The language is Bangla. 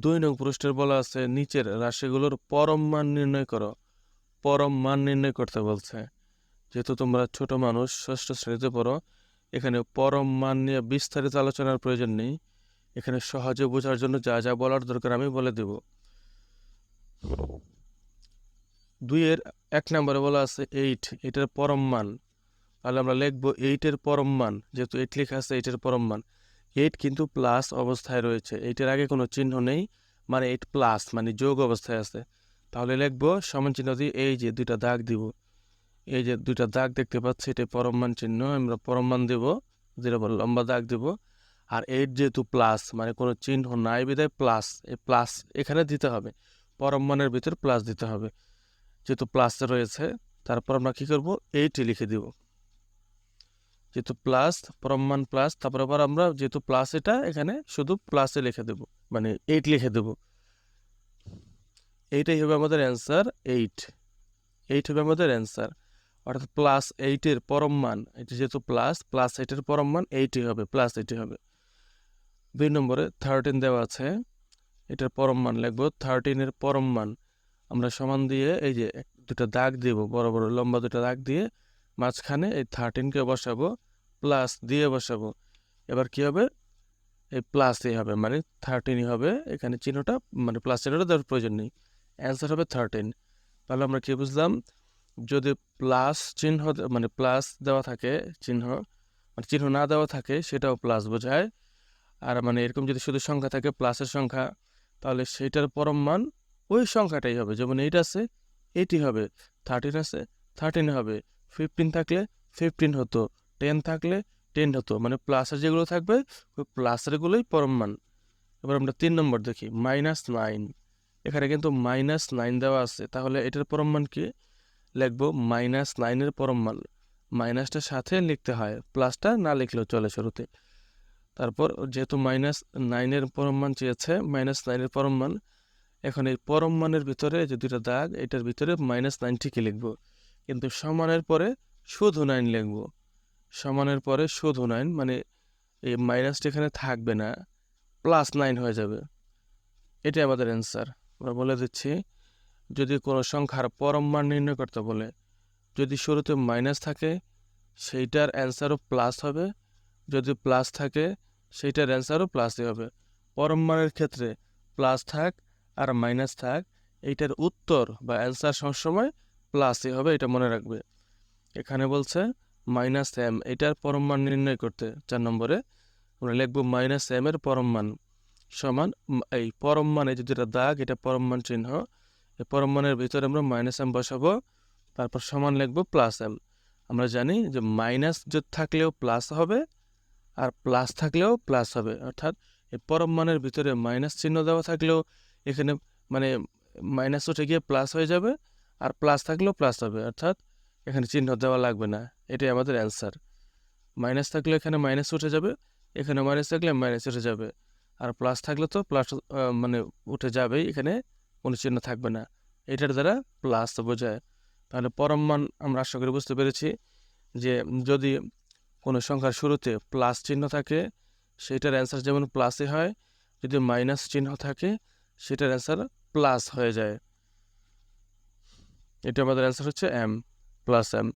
2 নং প্রশ্নের বলা আছে নিচের রাশিগুলোর পরম মান নির্ণয় করো। পরম মান নির্ণয় করতে বলছে। যেহেতু তোমরা ছোট মানুষ, ষষ্ঠ শ্রেণীতে পড়ো, এখানে পরম মান নিয়ে বিস্তারিত আলোচনার প্রয়োজন নেই। এখানে সহজে বোঝার জন্য যা যা বলার দরকার আমি বলে দেব। 2-এর 1 নম্বরে বলা আছে 8, এটার পরম মান। তাহলে আমরা লিখবো 8-এর পরম মান, যেহেতু 8 লেখা আছে 8-এর পরম মান। 8 কিন্তু প্লাস অবস্থায় রয়েছে, 8-এর আগে কোনো চিহ্ন নেই, মানে 8 প্লাস মানে যোগ অবস্থায় আছে। তাহলে লিখবো সমান চিহ্ন দিয়ে এই যে দুইটা দাগ দিব, এই যে দুইটা দাগ দেখতে পাচ্ছি, এটা পরম মান চিহ্ন, আমরা পরম মান দেব, যেটা বলে লম্বা দাগ দেব। আর 8 যেহেতু প্লাস মানে কোনো চিহ্ন নাই বিধায় প্লাস, এই প্লাস এখানে দিতে হবে, পরম মানের ভিতর প্লাস দিতে হবে, যেহেতু প্লাস রয়েছে। তারপর আমরা কি করব, 8 লিখে দিব, যেহেতু প্লাস পরম মান প্লাস, তারপর আবার আমরা যেহেতু প্লাস এটা এখানে শুধু প্লাসে লিখে দেব, মানে 8 লিখে দেব। এইটাই হবে আমাদের অ্যান্সার, 8। 8 হবে আমাদের অ্যান্সার, অর্থাৎ প্লাস 8-এর পরম মান, এটা যেহেতু প্লাস, প্লাস 8-এর পরম মান 8 হবে, প্লাস 8 হবে। 2 নম্বরে 13 দেওয়া আছে, এটার পরম মান লিখবো, 13-এর পরম মান আমরা সমান দিয়ে এই যে দুটো দাগ দিব, বড় বড় লম্বা দুটো দাগ দিয়ে মাঝখানে এই 13-কে বসাবো, প্লাস দিয়ে বসাবো। এবার কি হবে, এই প্লাসই হবে, মানে 13ই হবে, এখানে চিহ্নটা মানে প্লাস চিহ্নটা দেওয়ার প্রয়োজন নেই, অ্যান্সার হবে 13। তাহলে আমরা কি বুঝলাম, যদি প্লাস চিহ্ন মানে প্লাস দেওয়া থাকে চিহ্ন, মানে চিহ্ন না দেওয়া থাকে সেটাও প্লাস বোঝায়। আর মানে এরকম যদি শুধু সংখ্যা থাকে প্লাসের সংখ্যা, তাহলে সেটার পরম মান ওই সংখ্যাটাই হবে, যেমন 8 আছে 8ই হবে, 13 আছে 13 হবে, 15 থাকলে 15 হতো, 10 থাকলে 10 হতো, মানে প্লাসের যেগুলো থাকবে ওই প্লাসেরগুলোই পরম মান। এবার আমরা 3 নম্বর দেখি, -9, এখানে কিন্তু -9 দেওয়া আছে, তাহলে এটার পরম মান কি লিখবো, -9-এর পরম মান, মাইনাসটার সাথে লিখতে হয়, প্লাসটা না লিখলেও চলে শুরুতে। তারপর যেহেতু -9-এর পরম মান চেয়েছে, -9-এর পরম মান, এখন এই পরম মানের ভিতরে যে দুইটা দাগ, এটার ভিতরে -9 ঠিকই লিখবো, কিন্তু সমানের পরে শুধু 9 লিখবো, সমানের পরে শুধু 9, মানে এই মাইনাসটা এখানে থাকবে না, +9 হয়ে যাবে। এটাই আমাদের অ্যান্সার। আমরা বলে দিচ্ছি, যদি কোনো সংখ্যার পরম মান নির্ণয় করতে বলে, যদি শুরুতে মাইনাস থাকে সেইটার অ্যান্সারও প্লাস হবে, যদি প্লাস থাকে সেইটার অ্যান্সারও প্লাসই হবে। পরম মানের ক্ষেত্রে প্লাস থাক আর মাইনাস থাক, এইটার উত্তর বা অ্যান্সার সবসময় প্লাসই হবে, এটা মনে রাখবে। এখানে বলছে -m, এটার পরম মান নির্ণয় করতে 4 নম্বরে আমরা লিখবো -m এর পরম মান সমান, এই পরম মানে যে যেটা দাগ এটা পরম মান চিহ্ন, এই পরম মানের ভিতরে আমরা -m বসাবো, তারপর সমান লিখবো +m। আমরা জানি যে মাইনাস যদি থাকলেও প্লাস হবে আর প্লাস থাকলেও প্লাস হবে, অর্থাৎ এই পরম মানের ভিতরে মাইনাস চিহ্ন দেওয়া থাকলেও এখানে মানে মাইনাস উঠে গিয়ে প্লাস হয়ে যাবে, আর প্লাস থাকলেও প্লাস হবে, অর্থাৎ এখানে চিহ্ন দেওয়া লাগবে না। এটাই আমাদের অ্যান্সার। মাইনাস থাকলে এখানে মাইনাস উঠে যাবে, এখানে মাইনাস থাকলে মাইনাস উঠে যাবে, আর প্লাস থাকলে তো প্লাস মানে উঠে যাবেই, এখানে কোনো চিহ্ন থাকবে না, এটার দ্বারা প্লাস বোঝায়। তাহলে পরম মান আমরা আশা করি বুঝতে পেরেছি, যে যদি কোনো সংখ্যার শুরুতে প্লাস চিহ্ন থাকে সেটার অ্যান্সার যেমন প্লাসই হয়, যদি মাইনাস চিহ্ন থাকে সেটার অ্যান্সার প্লাস হয়ে যায়। এটা আমাদের অ্যান্সার হচ্ছে m, +m।